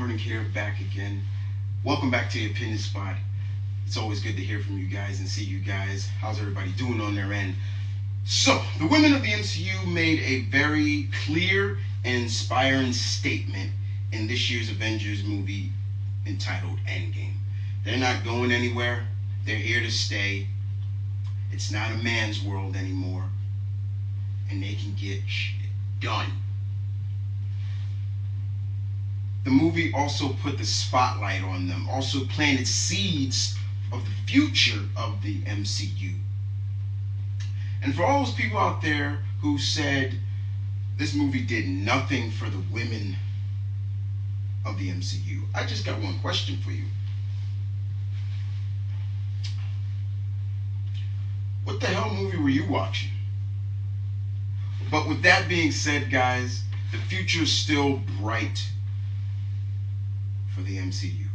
Songbird here, back again. Welcome back to the Opinion Spot. It's always good to hear from you guys and see you guys. How's everybody doing on their end? So, the women of the MCU made a very clear and inspiring statement in this year's Avengers movie entitled Endgame. They're not going anywhere. They're here to stay. It's not a man's world anymore. And they can get shit done. The movie also put the spotlight on them, also planted seeds of the future of the MCU. And for all those people out there who said this movie did nothing for the women of the MCU, I just got one question for you. What the hell movie were you watching? But with that being said, guys, the future is still bright for the MCU.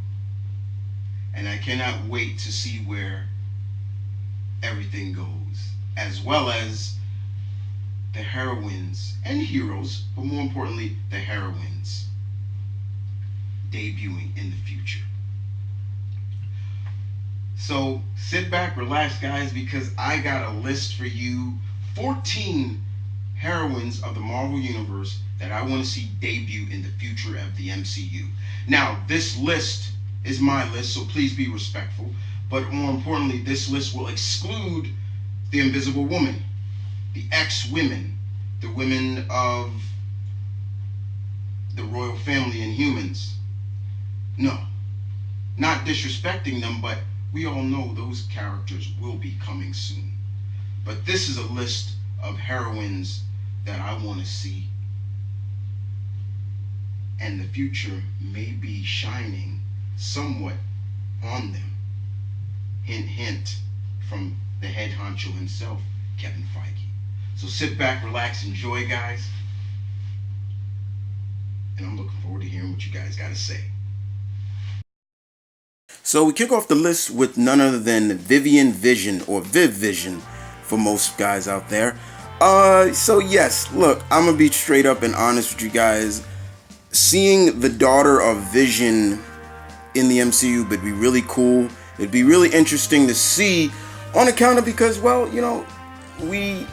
And I cannot wait to see where everything goes, as well as the heroines and heroes, but more importantly, the heroines debuting in the future. So sit back, relax, guys, because I got a list for you. 14 heroines of the Marvel Universe that I want to see debut in the future of the MCU. Now, this list is my list, so please be respectful. But more importantly, this list will exclude the Invisible Woman, the X-Women, the women of the royal family and humans. No, not disrespecting them, but we all know those characters will be coming soon. But this is a list of heroines that I want to see. And the future may be shining somewhat on them. Hint, hint, from the head honcho himself, Kevin Feige. So sit back, relax, enjoy, guys. And I'm looking forward to hearing what you guys got to say. So we kick off the list with none other than Vivian Vision, or Viv Vision for most guys out there. So yes, look, I'm gonna be straight up and honest with you guys. Seeing the daughter of Vision in the MCU would be really cool. It'd be really interesting to see, on account of, because, well, you know, we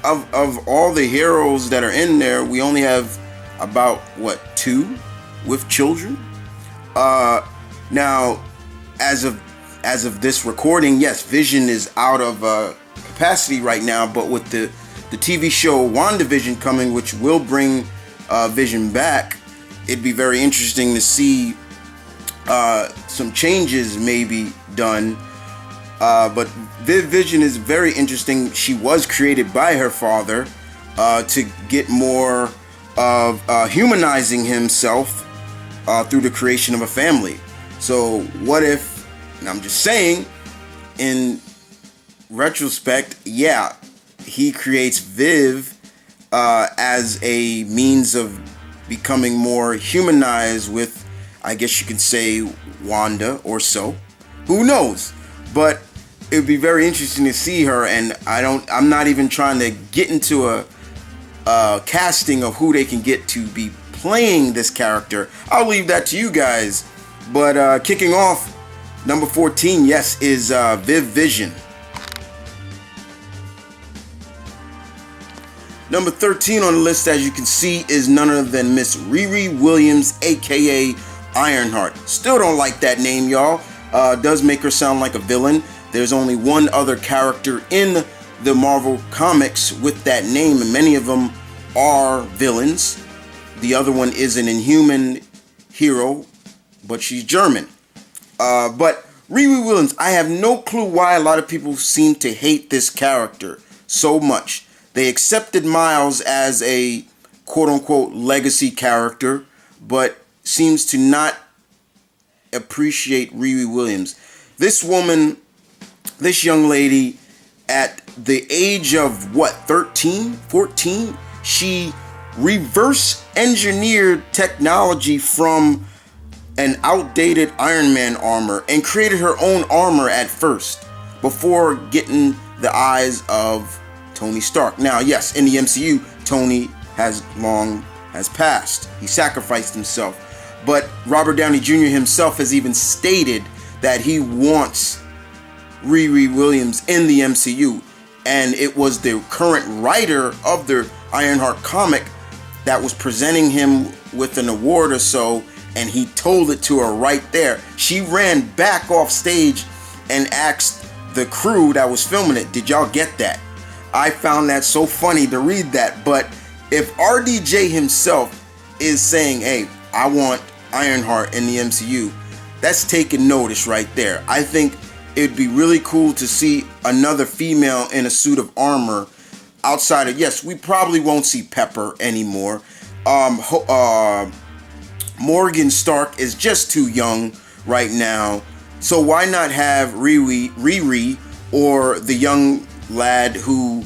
of all the heroes that are in there, we only have about, what, 2 with children. Now, as of this recording, yes, Vision is out of capacity right now, but with the TV show WandaVision coming, which will bring Vision back, it'd be very interesting to see some changes maybe done. But Viv Vision is very interesting. She was created by her father to get more of humanizing himself through the creation of a family. So what if, and I'm just saying, in retrospect, yeah, he creates Viv as a means of becoming more humanized with, I guess you could say, Wanda or so. Who knows? But it would be very interesting to see her, and I'm not even trying to get into a casting of who they can get to be playing this character. I'll leave that to you guys. But kicking off, number 14, yes, is Viv Vision. Number 13 on the list, as you can see, is none other than Miss Riri Williams, aka Ironheart. Still don't like that name, y'all. Does make her sound like a villain. There's only one other character in the Marvel comics with that name, and many of them are villains. The other one is an Inhuman hero, but she's German. But Riri Williams, I have no clue why a lot of people seem to hate this character so much. They accepted Miles as a quote-unquote legacy character, but seems to not appreciate Riri Williams. This woman, this young lady, at the age of, what, 13, 14, she reverse engineered technology from an outdated Iron Man armor and created her own armor at first before getting the eyes of Tony Stark. Now, yes, in the MCU, Tony has passed. He sacrificed himself. But Robert Downey Jr. himself has even stated that he wants Riri Williams in the MCU. And it was the current writer of the Ironheart comic that was presenting him with an award or so, and he told it to her right there. She ran back off stage and asked the crew that was filming it, did y'all get that? I found that so funny to read that. But if RDJ himself is saying, hey, I want Ironheart in the MCU, that's taking notice right there. I think it'd be really cool to see another female in a suit of armor outside of, yes, we probably won't see Pepper anymore. Morgan Stark is just too young right now. So why not have Riri or the young lad who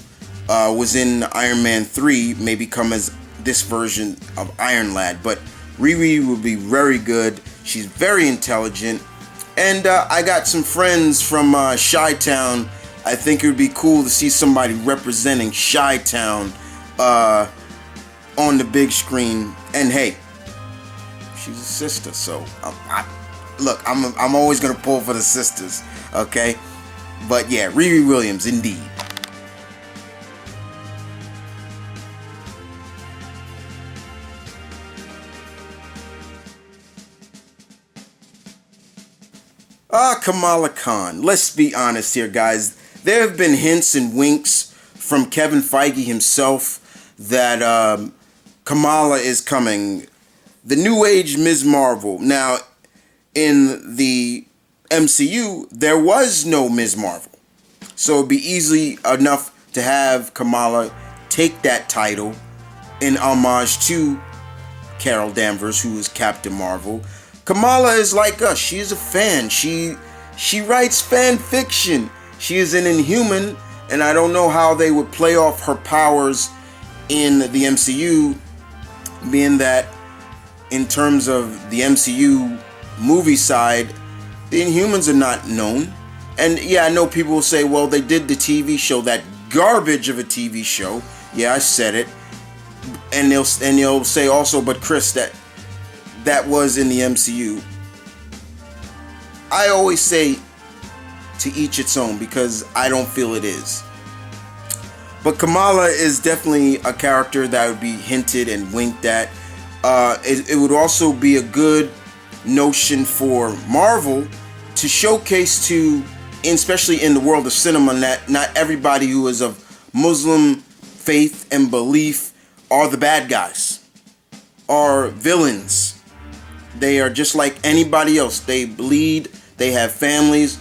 was in Iron Man 3 maybe come as this version of Iron Lad. But Riri would be very good. She's very intelligent. And I got some friends from Chi-Town. I think it would be cool to see somebody representing Chi-Town on the big screen. And hey, she's a sister, so look, I'm always gonna pull for the sisters, okay? But yeah, Riri Williams, indeed. Kamala Khan. Let's be honest here, guys. There have been hints and winks from Kevin Feige himself that Kamala is coming. The New Age Ms. Marvel. Now, in the MCU, there was no Ms. Marvel. So it'd be easy enough to have Kamala take that title in homage to Carol Danvers, who is Captain Marvel. Kamala is like us. She is a fan. She writes fan fiction. She is an Inhuman, and I don't know how they would play off her powers in the MCU, being that in terms of the MCU movie side, the Inhumans are not known. And yeah, I know people will say, well, they did the TV show, that garbage of a TV show. Yeah, I said it. And they'll say also, but Chris, that was in the MCU. I always say to each its own, because I don't feel it is. But Kamala is definitely a character that would be hinted and winked at. It would also be a good notion for Marvel to showcase to, especially in the world of cinema, that not everybody who is of Muslim faith and belief are the bad guys, are villains. They are just like anybody else. They bleed, they have families,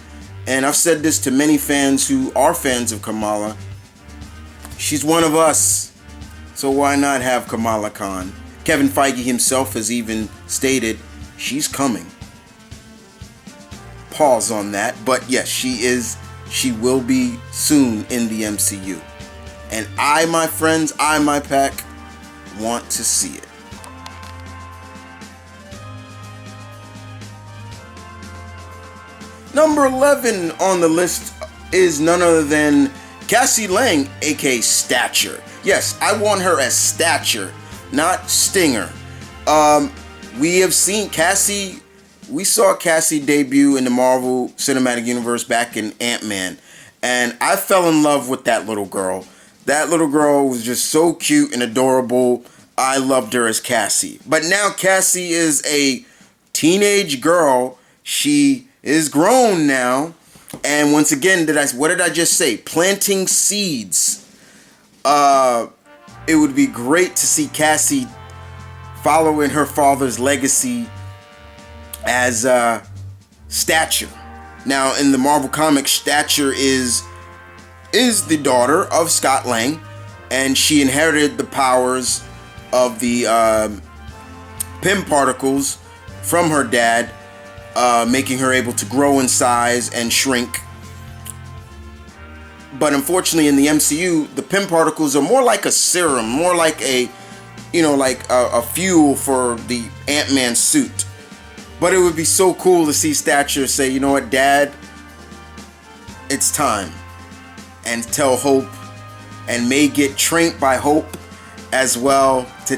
and I've said this to many fans who are fans of Kamala. She's one of us, so why not have Kamala Khan? Kevin Feige himself has even stated she's coming. Pause on that, but yes, she will be soon in the MCU. And I, my friends, my pack, want to see it. Number 11 on the list is none other than Cassie Lang, aka Stature. Yes, I want her as Stature, not Stinger. We have seen Cassie. We saw Cassie debut in the Marvel Cinematic Universe back in Ant-Man, and I fell in love with that little girl. That little girl was just so cute and adorable. I loved her as Cassie. But now Cassie is a teenage girl. She is grown now. And once again, what did I just say? Planting seeds. It would be great to see Cassie following her father's legacy as Stature. Now, in the Marvel Comics, Stature is the daughter of Scott Lang, and she inherited the powers of the Pym particles from her dad, making her able to grow in size and shrink. But unfortunately, in the MCU, the Pym particles are more like a serum, more like a fuel for the Ant-Man suit. But it would be so cool to see Stature say, you know what, Dad, it's time. And tell Hope, and may get trained by Hope as well to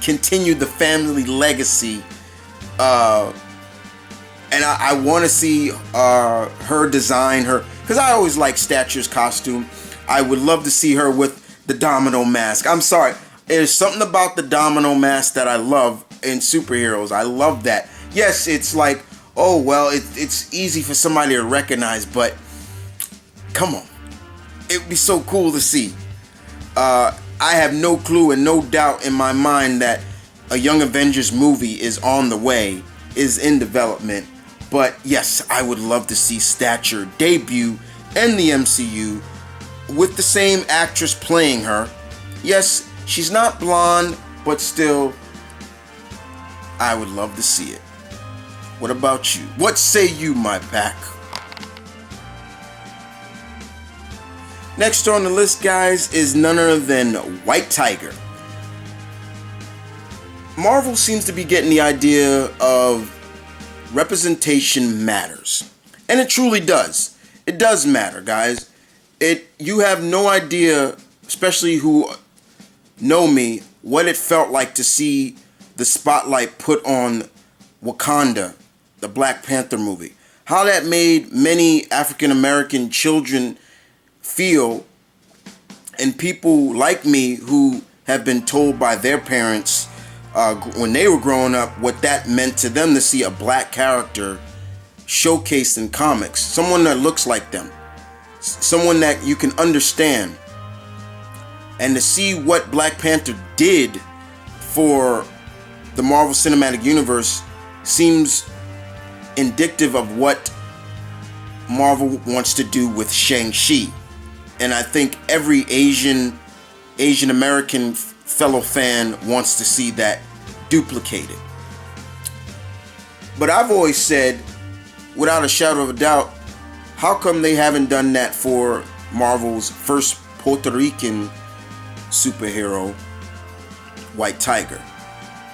continue the family legacy And I want to see her design her, because I always like Stature's costume. I would love to see her with the domino mask. I'm sorry, there's something about the domino mask that I love in superheroes. I love that. Yes, it's like, oh well, it's easy for somebody to recognize, but come on, it would be so cool to see. I have no clue and no doubt in my mind that a Young Avengers movie is on the way, is in development. But yes, I would love to see Stature debut in the MCU with the same actress playing her. Yes, she's not blonde, but still, I would love to see it. What about you? What say you, my pack? Next on the list, guys, is none other than White Tiger. Marvel seems to be getting the idea of representation matters. And it truly does. It does matter, guys. You have no idea, especially who know me, what it felt like to see the spotlight put on Wakanda, the Black Panther movie. How that made many African American children feel, and people like me who have been told by their parents when they were growing up what that meant to them to see a black character showcased in comics. Someone that looks like them. Someone that you can understand. And to see what Black Panther did for the Marvel Cinematic Universe seems indicative of what Marvel wants to do with Shang-Chi. And I think every Asian American fellow fan wants to see that duplicated. But I've always said, without a shadow of a doubt, how come they haven't done that for Marvel's first Puerto Rican superhero, White Tiger?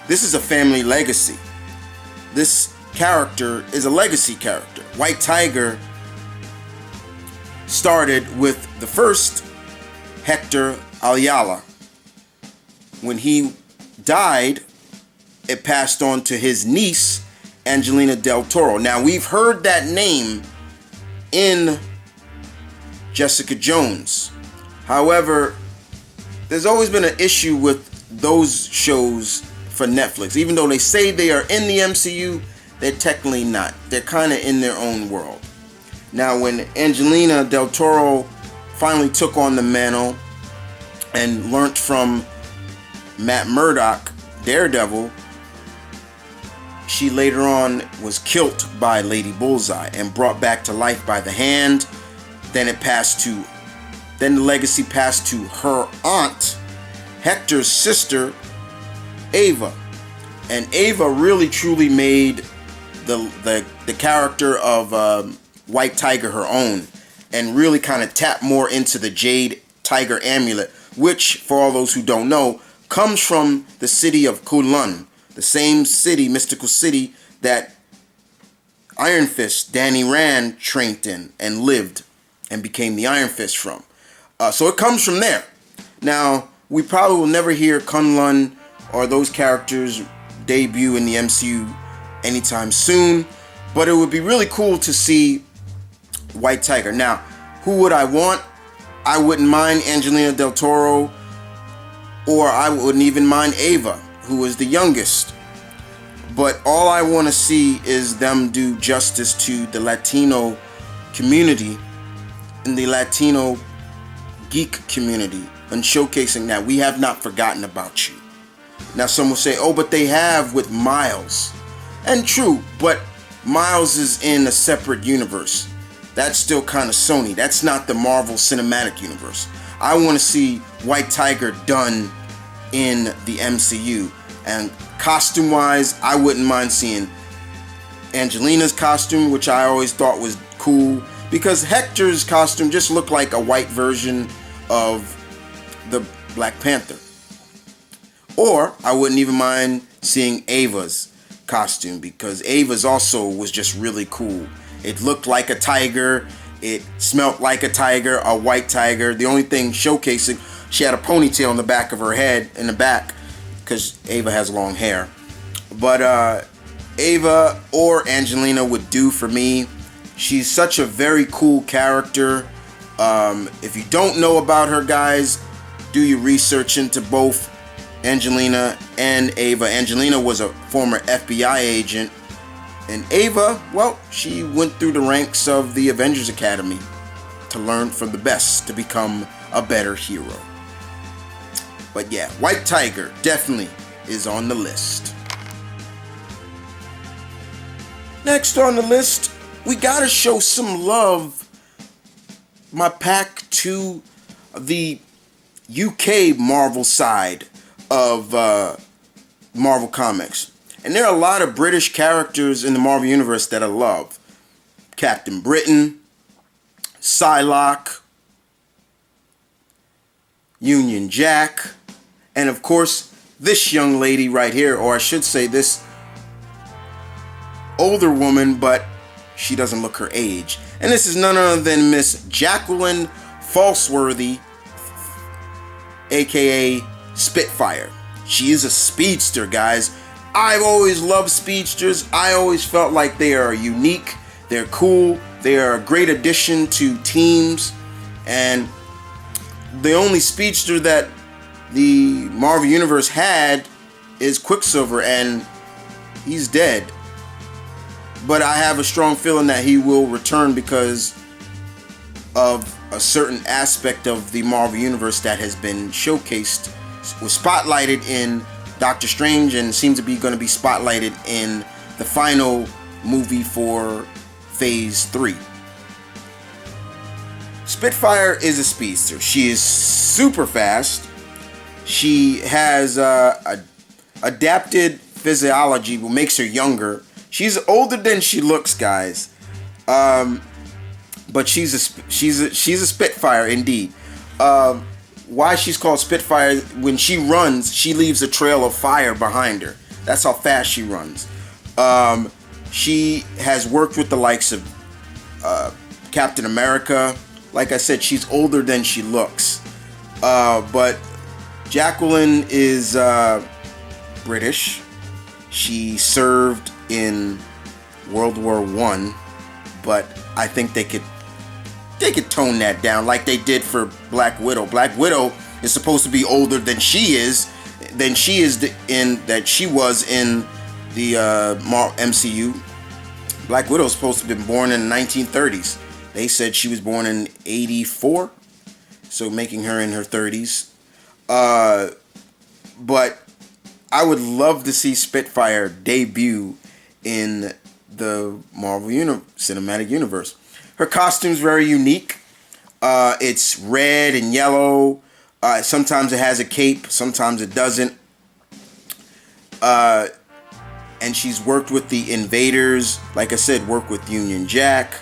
This is a family legacy. This character is a legacy character. White Tiger started with the first Hector Ayala. When he died, it passed on to his niece, Angelina Del Toro. Now, we've heard that name in Jessica Jones. However, there's always been an issue with those shows for Netflix. Even though they say they are in the MCU, they're technically not. They're kind of in their own world. Now, when Angelina Del Toro finally took on the mantle and learned from Matt Murdock, Daredevil, she later on was killed by Lady Bullseye and brought back to life by the Hand. Then the legacy passed to her aunt, Hector's sister, Ava. And Ava really truly made the character of White Tiger her own, and really kind of tapped more into the Jade Tiger amulet, which, for all those who don't know, comes from the city of Kunlun, the same city, mystical city, that Iron Fist, Danny Rand, trained in and lived and became the Iron Fist from. So it comes from there. Now, we probably will never hear Kunlun or those characters debut in the MCU anytime soon, but it would be really cool to see White Tiger. Now, who would I want? I wouldn't mind Angelina Del Toro, or I wouldn't even mind Ava, who is the youngest. But all I want to see is them do justice to the Latino community and the Latino geek community, and showcasing that we have not forgotten about you. Now, some will say, oh, but they have with Miles. And true, but Miles is in a separate universe. That's still kind of Sony. That's not the Marvel Cinematic Universe. I want to see White Tiger done in the MCU. And costume-wise, I wouldn't mind seeing Angelina's costume, which I always thought was cool, because Hector's costume just looked like a white version of the Black Panther. Or I wouldn't even mind seeing Ava's costume, because Ava's also was just really cool. It looked like a tiger. It smelled like a tiger, a white tiger. The only thing showcasing, she had a ponytail on the back of her head, in the back, because Ava has long hair. But Ava or Angelina would do for me. She's such a very cool character. If you don't know about her, guys, do your research into both Angelina and Ava. Angelina was a former FBI agent, and Ava, well, she went through the ranks of the Avengers Academy to learn from the best to become a better hero. But yeah, White Tiger definitely is on the list. Next on the list, we gotta show some love, my pack, to the UK Marvel side of Marvel Comics. And there are a lot of British characters in the Marvel Universe that I love. Captain Britain, Psylocke, Union Jack, and of course, this young lady right here, or I should say this older woman, but she doesn't look her age. And this is none other than Miss Jacqueline Falsworthy, aka Spitfire. She is a speedster, guys. I've always loved speedsters. I always felt like they are unique, they're cool, they are a great addition to teams. And the only speedster that the Marvel Universe had is Quicksilver, and he's dead. But I have a strong feeling that he will return because of a certain aspect of the Marvel Universe that has been showcased, was spotlighted in Doctor Strange, and seems to be going to be spotlighted in the final movie for Phase 3. Spitfire is a speedster. She is super fast. She has adapted physiology, which makes her younger. She's older than she looks, guys. But she's a Spitfire indeed. Why she's called Spitfire? When she runs, she leaves a trail of fire behind her. That's how fast she runs. She has worked with the likes of Captain America. Like I said, she's older than she looks. But Jacqueline is British. She served in World War I, but I think they could tone that down like they did for Black Widow. Black Widow is supposed to be older than she was in the MCU. Black Widow is supposed to have been born in the 1930s. They said she was born in 84, so making her in her 30s. But I would love to see Spitfire debut in the Marvel Cinematic Universe. Her costume's very unique. It's red and yellow. Sometimes it has a cape, sometimes it doesn't. And she's worked with the Invaders. Like I said, worked with Union Jack,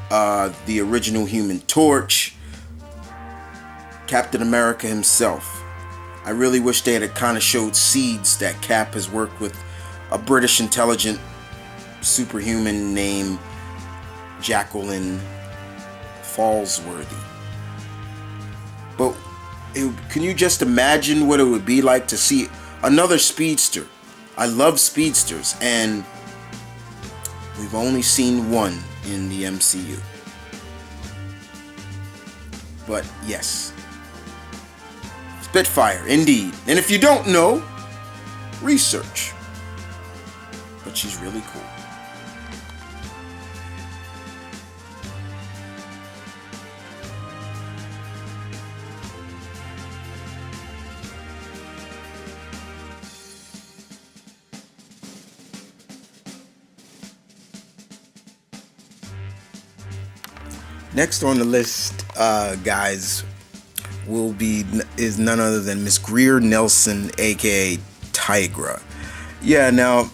the original Human Torch, Captain America himself. I really wish they had kind of showed seeds that Cap has worked with a British intelligent superhuman named Jacqueline Falsworthy. But can you just imagine what it would be like to see another speedster? I love speedsters, and we've only seen one in the MCU. But yes, Spitfire, indeed. And if you don't know, research. But she's really cool. Next on the list, guys, is none other than Miss Greer Nelson, aka Tigra. Yeah, now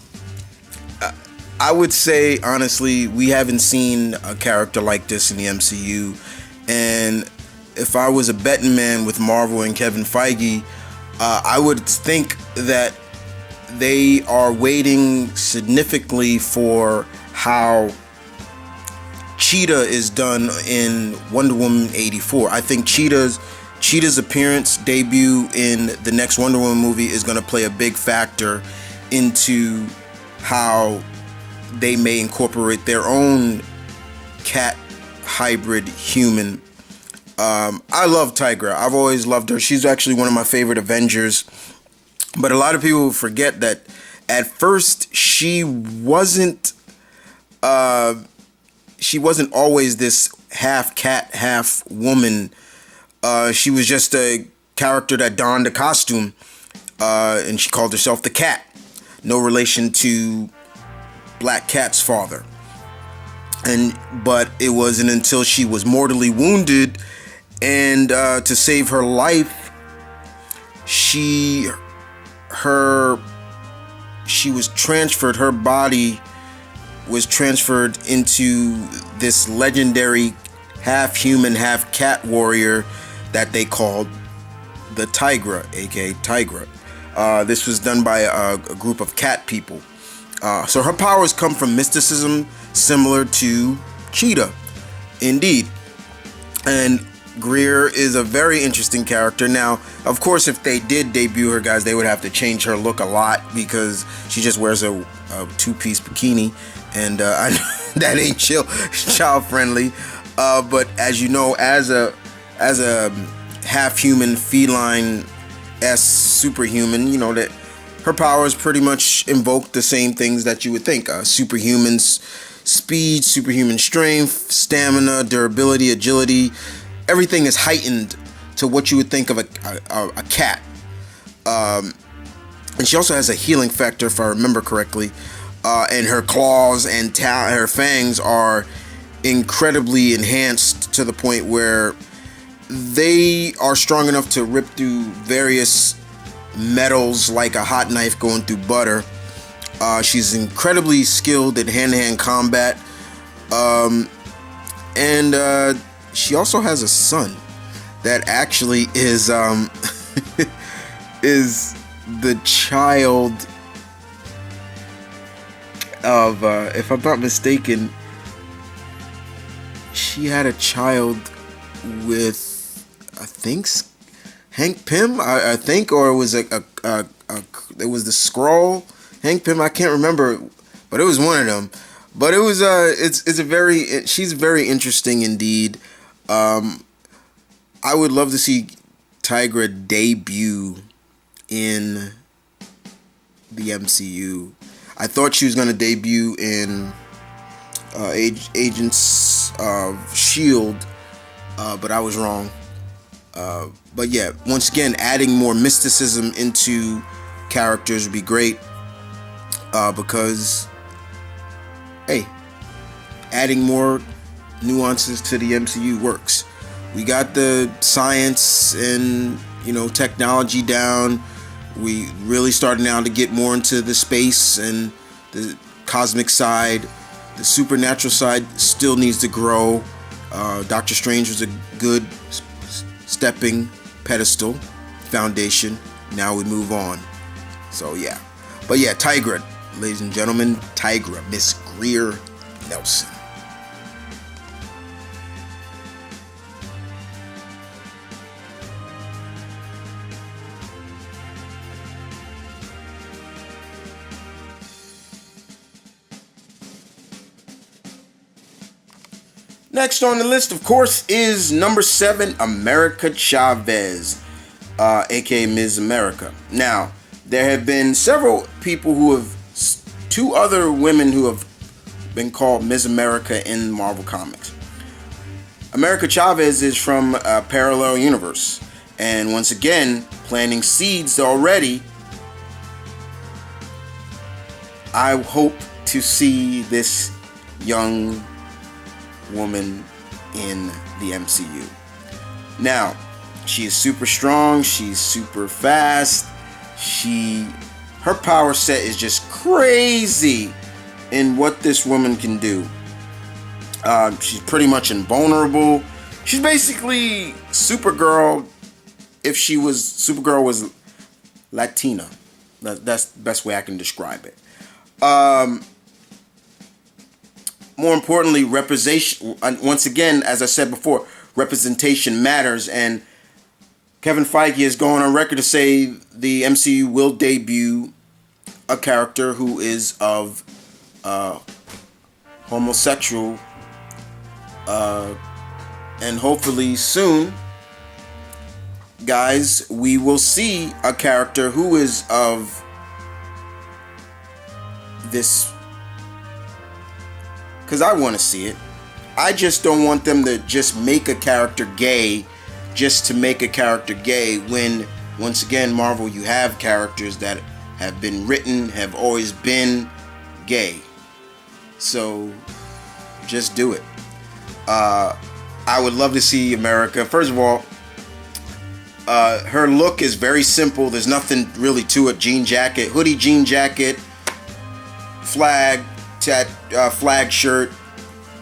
I would say honestly, we haven't seen a character like this in the MCU, and if I was a betting man with Marvel and Kevin Feige, I would think that they are waiting significantly for how Cheetah is done in Wonder Woman 84. I think Cheetah's appearance, debut in the next Wonder Woman movie is going to play a big factor into how they may incorporate their own cat hybrid human. I love Tigra. I've always loved her. She's actually one of my favorite Avengers. But a lot of people forget that at first she wasn't always this half cat, half woman. She was just a character that donned a costume, and she called herself the Cat. No relation to Black Cat's father. But it wasn't until she was mortally wounded, and to save her life, she was transferred. Her body was transferred into this legendary half human, half cat warrior that they called the Tigra, aka Tigra. This was done by a group of cat people. So her powers come from mysticism, similar to Cheetah, indeed. And Greer is a very interesting character. Now, of course, if they did debut her, guys, they would have to change her look a lot because she just wears a two-piece bikini, and that ain't child friendly. But as you know, as a half-human, feline-esque superhuman, you know that her powers pretty much invoke the same things that you would think. Superhuman speed, superhuman strength, stamina, durability, agility. Everything is heightened to what you would think of a cat. And she also has a healing factor, if I remember correctly. And her claws and her fangs are incredibly enhanced to the point where they are strong enough to rip through various metals like a hot knife going through butter. She's incredibly skilled in hand-to-hand combat. And she also has a son that actually is is the child of, if I'm not mistaken, she had a child with, I think, Hank Pym, I think, or it was it was the Skrull, Hank Pym, I can't remember, but it was one of them. But it was she's very interesting indeed. I would love to see Tigra debut in the MCU. I thought she was going to debut in Agents of S.H.I.E.L.D., but I was wrong. But yeah, once again, adding more mysticism into characters would be great, because, hey, adding more nuances to the MCU works. We got the science and, technology down. We really starting now to get more into the space and the cosmic side. The supernatural side still needs to grow. Doctor Strange was a good stepping pedestal foundation. Now we move on. So yeah. But yeah, Tigra, ladies and gentlemen, Tigra, Miss Greer Nelson. Next on the list, of course, is number 7, America Chavez, aka Ms. America. Now, there have been several people two other women who have been called Ms. America in Marvel Comics. America Chavez is from a parallel universe, and once again, planting seeds already. I hope to see this young woman in the MCU. Now, she is super strong, she's super fast, her power set is just crazy in what this woman can do. She's pretty much invulnerable. She's basically Supergirl if Supergirl was Latina. That's the best way I can describe it. More importantly, representation. Once again, as I said before, representation matters, and Kevin Feige is going on record to say the MCU will debut a character who is of homosexual, and hopefully soon, guys, we will see a character who is of this, because I want to see it. I just don't want them to just make a character gay just to make a character gay, when once again, Marvel, you have characters that have been written, have always been gay. So just do it. I would love to see America. First of all, her look is very simple. There's nothing really to it. Jean jacket, hoodie, jean jacket, flag shirt,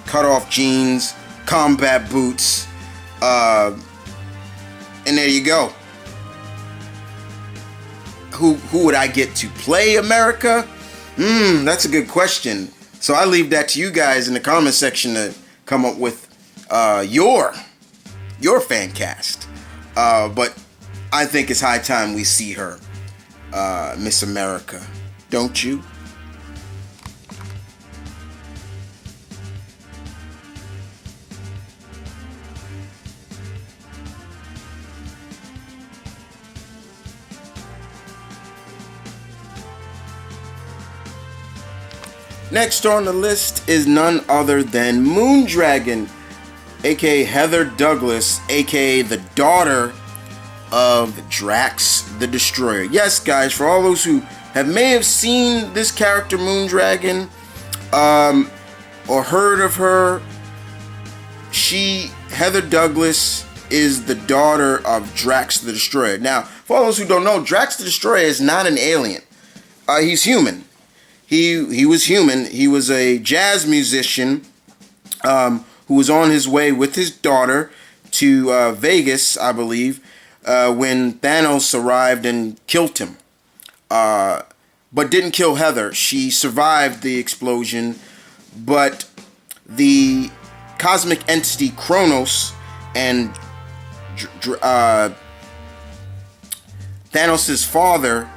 cut off jeans, combat boots, and there you go. Who would I get to play America? That's a good question. So I leave that to you guys in the comment section to come up with your fan cast. But I think it's high time we see her, Miss America. Don't you? Next on the list is none other than Moondragon, aka Heather Douglas, aka the daughter of Drax the Destroyer. Yes, guys, for all those who may have seen this character Moondragon, or heard of her, Heather Douglas, is the daughter of Drax the Destroyer. Now, for all those who don't know, Drax the Destroyer is not an alien. He's human. He was human. He was a jazz musician who was on his way with his daughter to Vegas, I believe, when Thanos arrived and killed him. But didn't kill Heather. She survived the explosion, but the cosmic entity Kronos and Thanos' father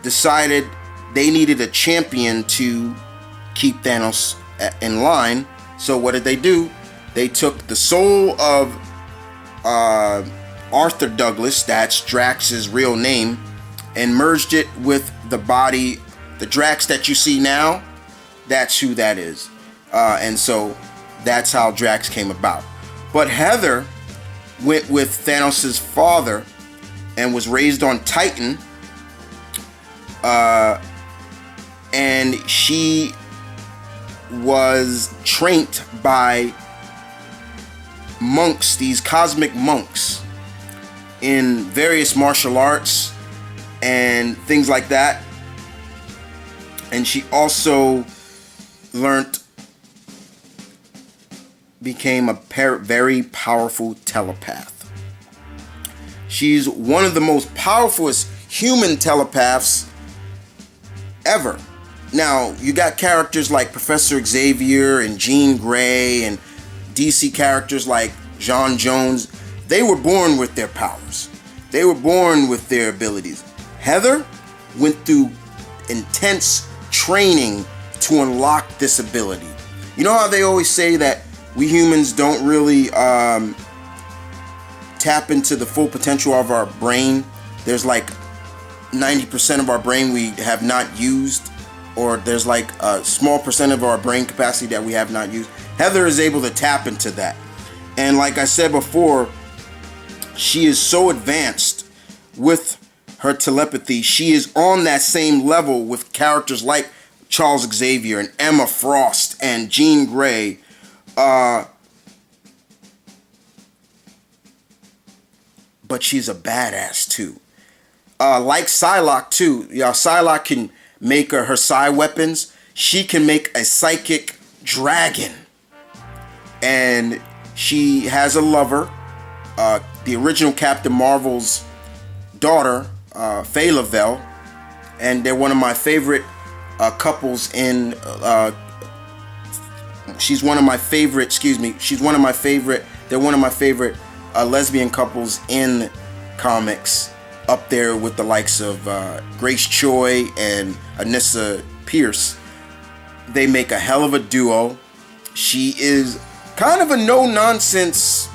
decided they needed a champion to keep Thanos in line. So what did they do? They took the soul of Arthur Douglas, that's Drax's real name, and merged it with the body, the Drax that you see now. That's who that is. And so that's how Drax came about. But Heather went with Thanos' father and was raised on Titan. And she was trained by monks, these cosmic monks, in various martial arts and things like that. And she also became a very powerful telepath. She's one of the most powerful human telepaths ever. Now, you got characters like Professor Xavier and Jean Grey and DC characters like John Jones. They were born with their powers. They were born with their abilities. Heather went through intense training to unlock this ability. You know how they always say that we humans don't really tap into the full potential of our brain? There's like 90% of our brain we have not used, or there's like a small percent of our brain capacity that we have not used. Heather is able to tap into that. And like I said before, she is so advanced with her telepathy. She is on that same level with characters like Charles Xavier and Emma Frost and Jean Grey. But she's a badass too. Like Psylocke too. Psylocke can make her psi weapons. She can make a psychic dragon. And she has a lover, the original Captain Marvel's daughter, Faye Lavelle. And they're one of my favorite couples in... She's one of my favorite they're one of my favorite lesbian couples in comics, up there with the likes of Grace Choi and Anissa Pierce. they make a hell of a duo. She is kind of a no-nonsense.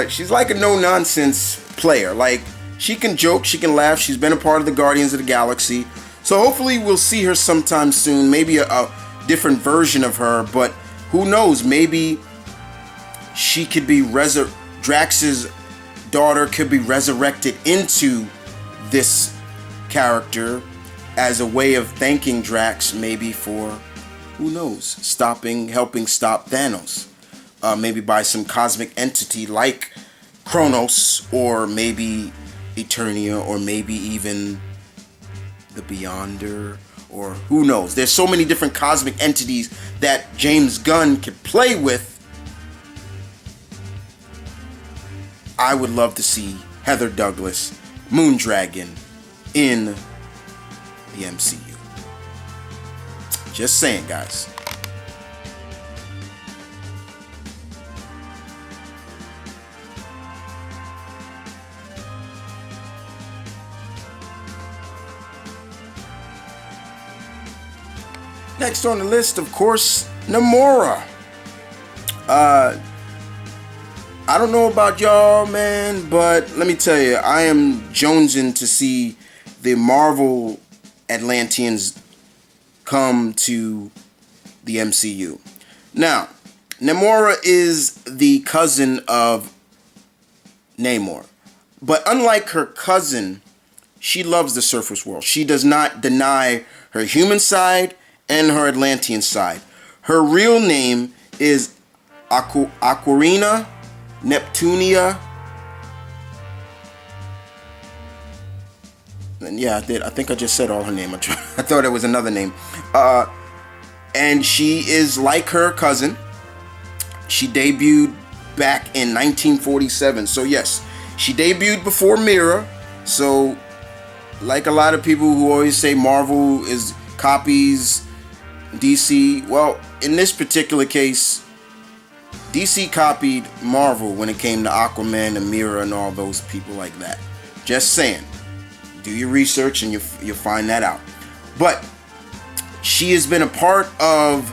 She's like a no-nonsense player. Like, she can joke, she can laugh. She's been a part of the Guardians of the Galaxy. So hopefully we'll see her sometime soon. Maybe a different version of her. But who knows? Maybe she could be Drax's daughter could be resurrected into this character as a way of thanking Drax, maybe for, who knows, helping stop Thanos. Maybe by some cosmic entity like Kronos, or maybe Eternia, or maybe even the Beyonder, or who knows. There's so many different cosmic entities that James Gunn could play with. I would love to see Heather Douglas, Moondragon, in the MCU. Just saying, guys. Next on the list, of course, Namora. I don't know about y'all, man, but let me tell you, I am jonesing to see the Marvel Atlanteans come to the MCU. Now, Namora is the cousin of Namor. But unlike her cousin, she loves the surface world. She does not deny her human side and her Atlantean side. Her real name is Aquarina Neptunia. And yeah, I did. I think I just said all her name. I thought it was another name. And she is like her cousin. She debuted back in 1947. So yes, she debuted before Mira. So like a lot of people who always say Marvel is copies DC, well, in this particular case, DC copied Marvel when it came to Aquaman and Mira and all those people like that. Just saying. Do your research and you'll find that out. But she has been a part of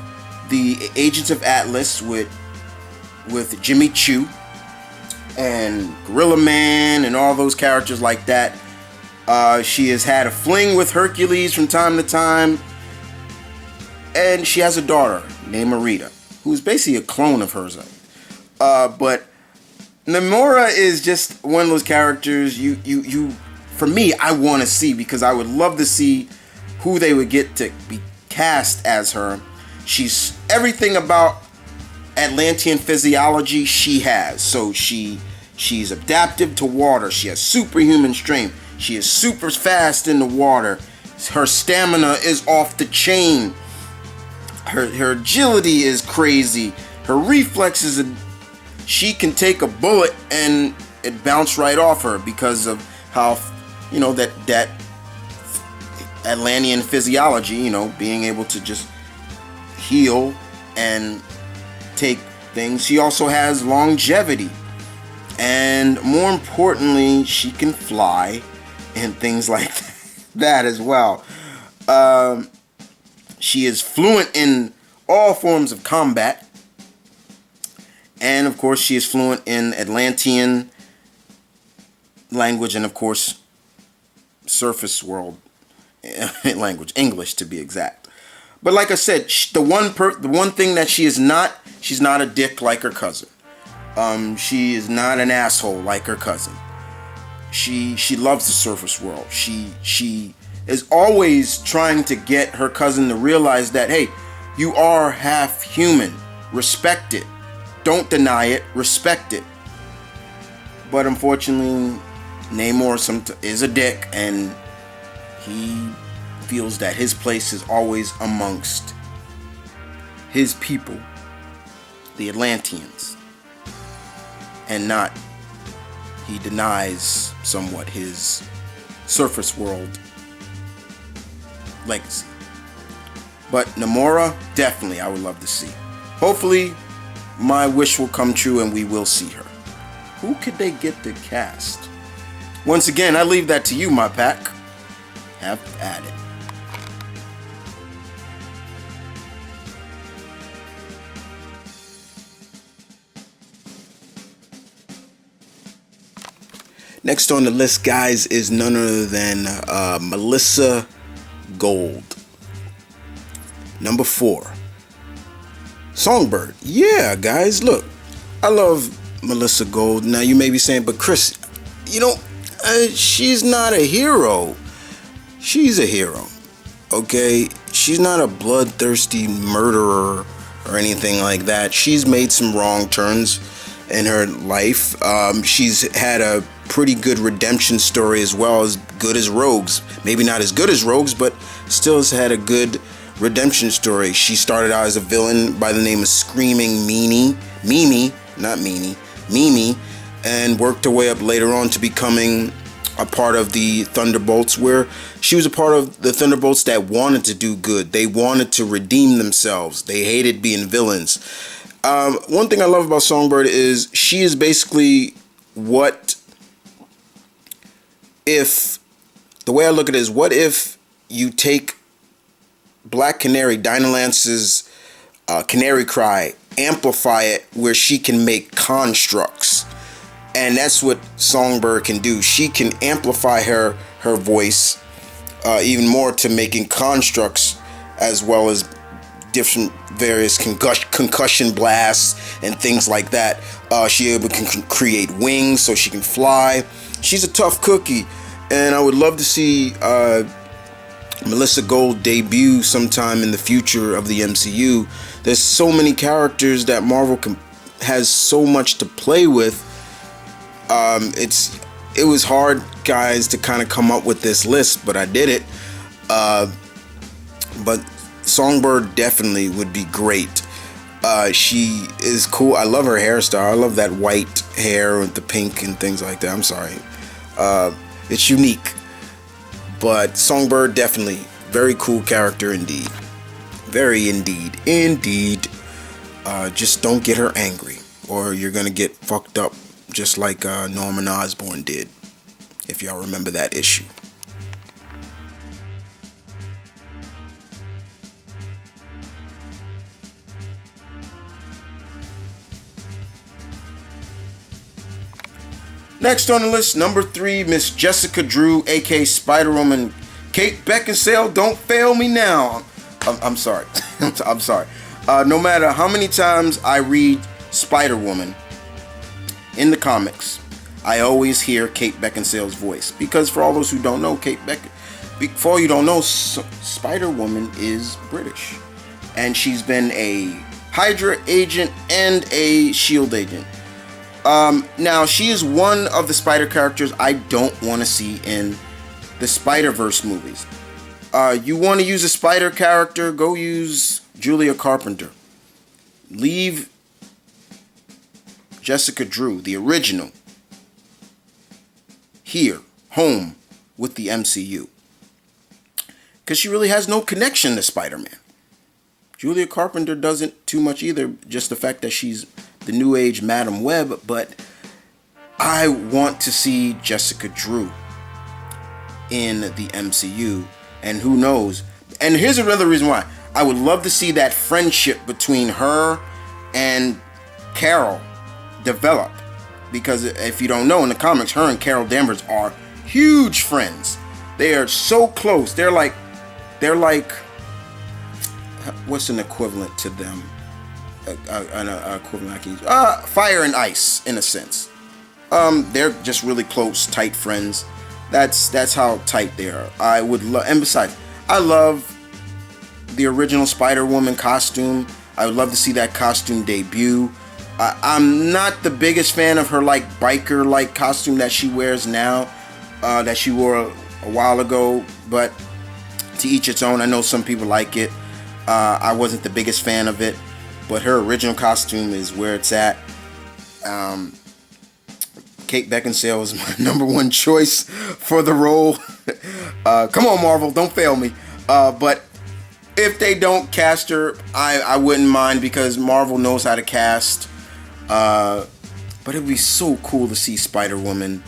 the Agents of Atlas with Jimmy Choo and Gorilla Man and all those characters like that. She has had a fling with Hercules from time to time. And she has a daughter named Marita, who's basically a clone of hers. But Namora is just one of those characters you for me, I want to see, because I would love to see who they would get to be cast as her. She's everything about Atlantean physiology she has. So she's adaptive to water. She has superhuman strength. She is super fast in the water. Her stamina is off the chain. Her agility is crazy. Her reflexes, she can take a bullet and it bounced right off her because of how, that Atlantean physiology, being able to just heal and take things. She also has longevity. And more importantly, she can fly and things like that as well. She is fluent in all forms of combat. And of course, she is fluent in Atlantean language and of course, surface world language, English to be exact. But like I said, the one thing that she is not, she's not a dick like her cousin. She is not an asshole like her cousin. She loves the surface world. She is always trying to get her cousin to realize that, hey, you are half human. Respect it. Don't deny it. Respect it. But unfortunately, Namor is a dick, and he feels that his place is always amongst his people, the Atlanteans, and not, he denies somewhat his surface world legacy. But Namora, definitely I would love to see. Hopefully my wish will come true and we will see her. Who could they get to cast? Once again, I leave that to you, my pack. Have at it. Next on the list, guys, is none other than Melissa Gold. Number 4, Songbird. Yeah, guys, look, I love Melissa Gold. Now, you may be saying, but Chris, she's not a hero. She's a hero, okay? She's not a bloodthirsty murderer or anything like that. She's made some wrong turns in her life. She's had a pretty good redemption story as well, as good as Rogues. Maybe not as good as Rogues, but still has had a good redemption story. She started out as a villain by the name of Screaming Mimi, and worked her way up later on to becoming a part of the Thunderbolts, where she was a part of the Thunderbolts that wanted to do good. They wanted to redeem themselves. They hated being villains. One thing I love about Songbird is she is basically what if, the way I look at it is, what if you take Black Canary, Dinah Lance's Canary Cry, amplify it where she can make constructs. And that's what Songbird can do. She can amplify her voice even more to making constructs, as well as different various concussion blasts and things like that. She can create wings so she can fly. She's a tough cookie, and I would love to see Melissa Gold debut sometime in the future of the MCU. There's so many characters that Marvel has so much to play with. It was hard, guys, to kind of come up with this list, but I did it. But Songbird definitely would be great. She is cool. I love her hairstyle. I love that white hair with the pink and things like that. I'm sorry. It's unique. But Songbird, definitely very cool character indeed. Very indeed. Just don't get her angry, or you're gonna get fucked up, just like Norman Osborn did, if y'all remember that issue. Next on the list, number 3, Miss Jessica Drew, aka SpiderWoman. Kate Beckinsale, don't fail me now. I'm sorry. I'm sorry. No matter how many times I read SpiderWoman in the comics, I always hear Kate Beckinsale's voice. Because for all those who don't know, for all you don't know, SpiderWoman is British. And she's been a Hydra agent and a S.H.I.E.L.D. agent. Now, she is one of the Spider characters I don't want to see in the Spider-Verse movies. You want to use a Spider character, go use Julia Carpenter. Leave Jessica Drew, the original, here, home with the MCU. Because she really has no connection to Spider-Man. Julia Carpenter doesn't too much either, just the fact that she's the new age Madam Web, but I want to see Jessica Drew in the MCU, and who knows. And here's another reason why. I would love to see that friendship between her and Carol develop, because if you don't know, in the comics, her and Carol Danvers are huge friends. They are so close. They're like what's an equivalent to them? An equivalent I can use. Fire and ice, in a sense. They're just really close, tight friends. That's how tight they are. I would love, and besides, I love the original Spider-Woman costume. I would love to see that costume debut. I'm not the biggest fan of her biker costume that she wears now, that she wore a while ago, but to each its own. I know some people like it. I wasn't the biggest fan of it, but her original costume is where it's at. Kate Beckinsale is my number one choice for the role. Come on, Marvel, don't fail me. But if they don't cast her, I wouldn't mind, because Marvel knows how to cast. But it'd be so cool to see Spider-Woman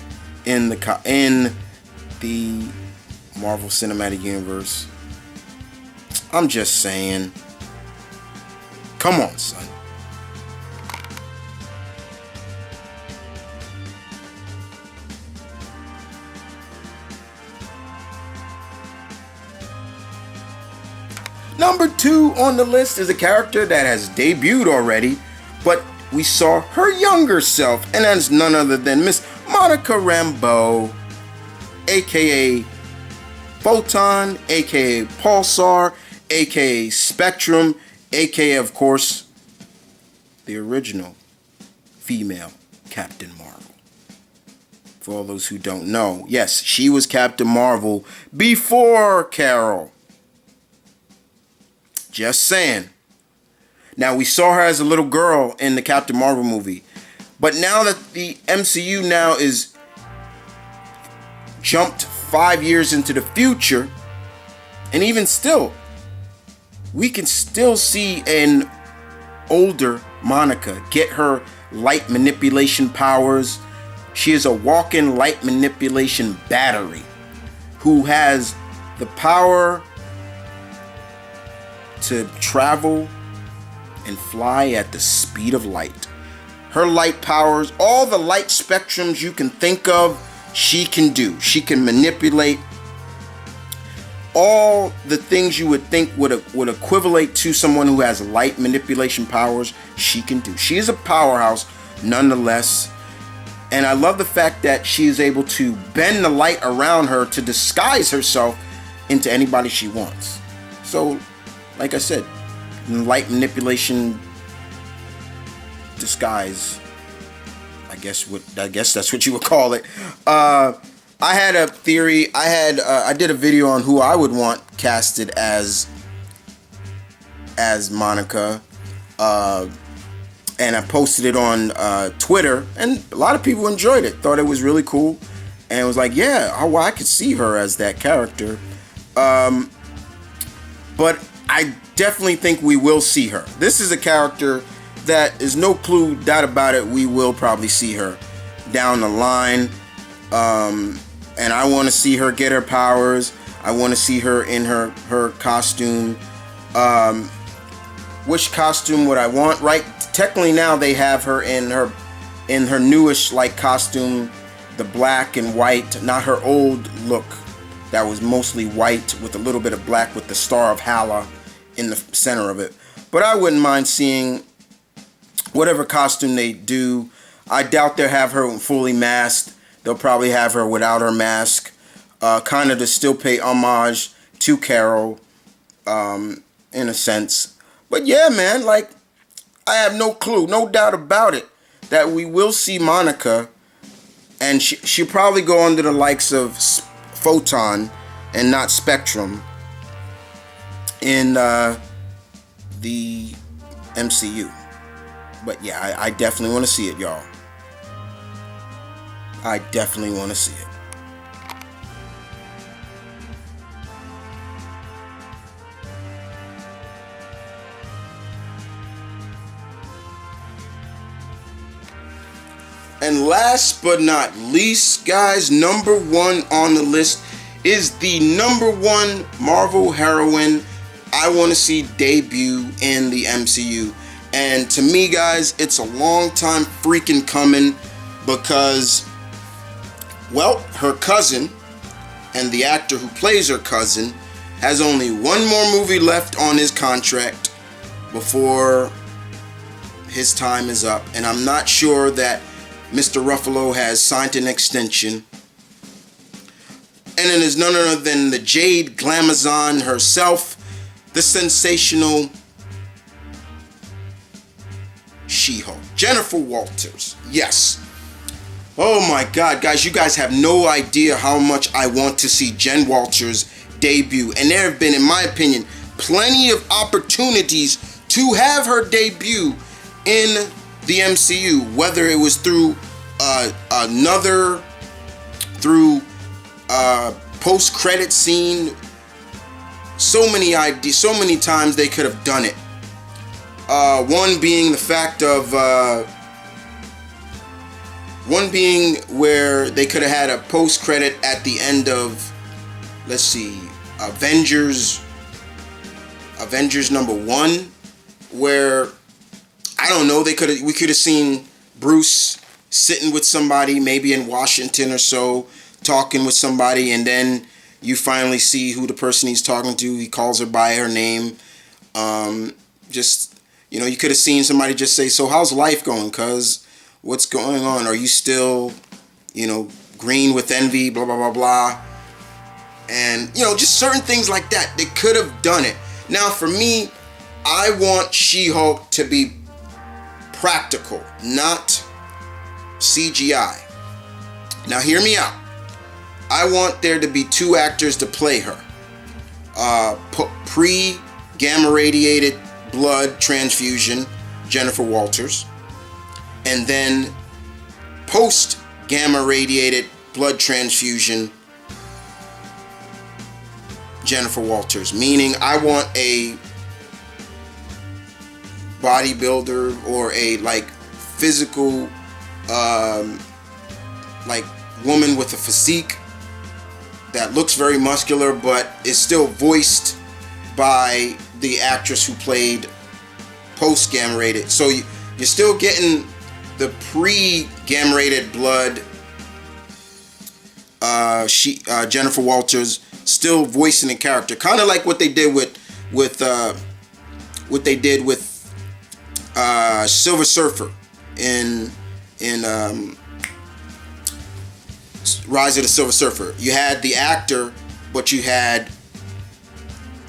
in the Marvel Cinematic Universe. I'm just saying. Come on, son. Number 2 on the list is a character that has debuted already, but we saw her younger self, and that's none other than Miss Monica Rambeau, aka Photon, aka Pulsar, aka Spectrum, aka, of course, the original female Captain Marvel. For all those who don't know, yes, she was Captain Marvel before Carol. Just saying. Now, we saw her as a little girl in the Captain Marvel movie, but now that the MCU now is jumped 5 years into the future, and even still, we can still see an older Monica get her light manipulation powers. She is a walk-in light manipulation battery who has the power to travel and fly at the speed of light. Her light powers, all the light spectrums you can think of, she can do. She can manipulate all the things you would think would equivalent to someone who has light manipulation powers. She can do. She is a powerhouse nonetheless. And I love the fact that she is able to bend the light around her to disguise herself into anybody she wants. So, like I said, light manipulation disguise. I guess that's what you would call it. I had a theory. I did a video on who I would want casted as Monica. And I posted it on Twitter, and a lot of people enjoyed it, thought it was really cool, and was like, yeah, I could see her as that character. But I definitely think we will see her. This is a character that is no doubt about it, we will probably see her down the line. And I want to see her get her powers. I want to see her in her costume. Which costume would I want? Right, technically now they have her in her newish like costume, the black and white, not her old look that was mostly white with a little bit of black with the Star of Hala in the center of it. But I wouldn't mind seeing whatever costume they do. I doubt they'll have her fully masked. They'll probably have her without her mask, kind of to still pay homage to Carol, in a sense. But yeah, man, like, I have no clue, no doubt about it, that we will see Monica, and she'll probably go under the likes of Photon and not Spectrum in the MCU. But yeah, I definitely want to see it, y'all. I definitely want to see it. And last but not least, guys, number 1 on the list is the number 1 Marvel heroine I want to see debut in the MCU. And to me, guys, it's a long time freaking coming because, well, her cousin and the actor who plays her cousin has only one more movie left on his contract before his time is up. And I'm not sure that Mr. Ruffalo has signed an extension. And it is none other than the Jade Glamazon herself, the sensational She-Hulk, Jennifer Walters. Yes. Oh my God, guys, you guys have no idea how much I want to see Jen Walters debut. And there have been, in my opinion, plenty of opportunities to have her debut in the MCU, whether it was through post-credit scene. So many ideas, so many times they could have done it. One being the fact of one being where they could have had a post-credit at the end of, let's see, Avengers number 1, where, I don't know, we could have seen Bruce sitting with somebody, maybe in Washington or so, talking with somebody, and then you finally see who the person he's talking to. He calls her by her name, Just, you could have seen somebody just say, so how's life going, cuz? What's going on? Are you still, green with envy, blah, blah, blah, blah. And, just certain things like that. They could have done it. Now, for me, I want She-Hulk to be practical, not CGI. Now, hear me out. I want there to be 2 actors to play her. Pre-gamma radiated blood transfusion, Jennifer Walters. And then post-gamma radiated blood transfusion, Jennifer Walters. Meaning, I want a bodybuilder or a physical woman with a physique that looks very muscular but is still voiced by the actress who played post gamma rated. So you're still getting the pre gamma rated blood Jennifer Walters still voicing the character, kind of like what they did with Silver Surfer in Rise of the Silver Surfer. You had the actor, but you had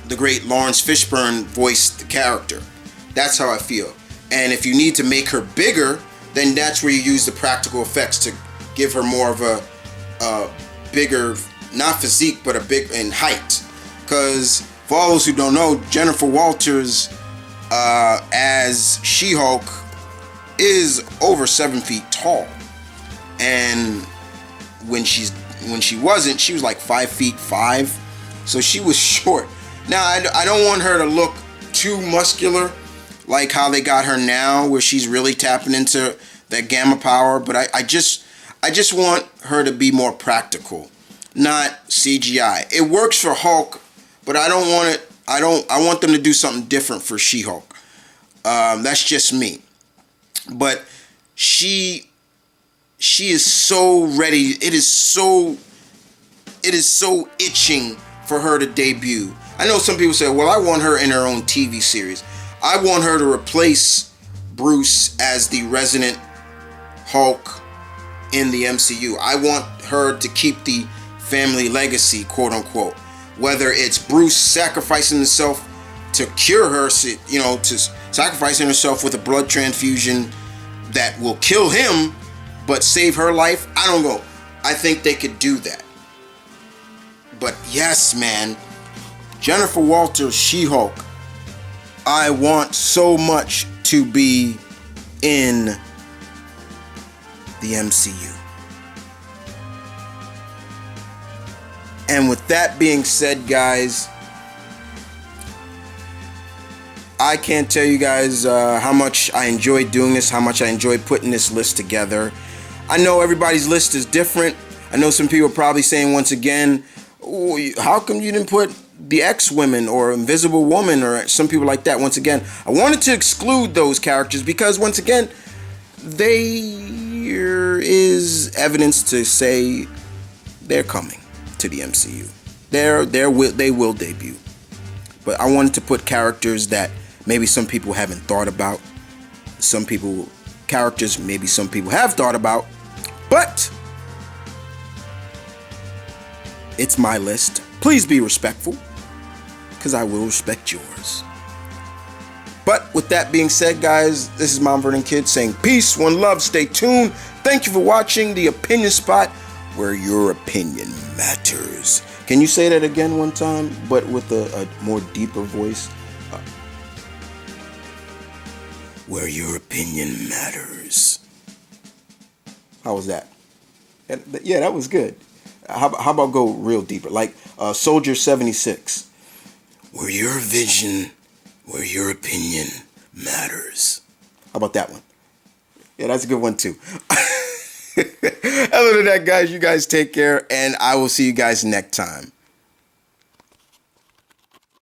the great Lawrence Fishburne voice the character. That's how I feel. And if you need to make her bigger, then that's where you use the practical effects to give her more of a bigger, not physique, but a big in height. Because for all those who don't know, Jennifer Walters as She-Hulk is over 7 feet tall, and when she wasn't, she was like 5'5", so she was short. Now I don't want her to look too muscular like how they got her now, where she's really tapping into that gamma power, but I just want her to be more practical, not CGI. It works for Hulk, but I don't want it. I want them to do something different for She-Hulk. That's just me. But she is so ready. It is so itching for her to debut. I know some people say, well, I want her in her own TV series. I want her to replace Bruce as the resident Hulk in the MCU. I want her to keep the family legacy, quote unquote. Whether it's Bruce sacrificing himself to cure her, to sacrificing herself with a blood transfusion that will kill him but save her life, I don't know. I think they could do that. But yes, man, Jennifer Walters, She-Hulk, I want so much to be in the MCU. And with that being said, guys, I can't tell you guys how much I enjoyed doing this, how much I enjoyed putting this list together. I know everybody's list is different. I know some people are probably saying once again, oh, how come you didn't put the X-Women or Invisible Woman or some people like that? Once again, I wanted to exclude those characters because once again, there is evidence to say they're coming to the MCU. They will debut. But I wanted to put characters that maybe some people haven't thought about. Characters maybe some people have thought about. But it's my list. Please be respectful, because I will respect yours. But with that being said, guys, this is Mount Vernon Kid saying peace, one love, stay tuned. Thank you for watching The Opinion Spot, where your opinion matters. Can you say that again one time, but with a more deeper voice? Where your opinion matters. How was that? Yeah, that was good. How about go real deeper? Like Soldier 76. Where your vision, where your opinion matters. How about that one? Yeah, that's a good one too. Other than that, guys, you guys take care, and I will see you guys next time.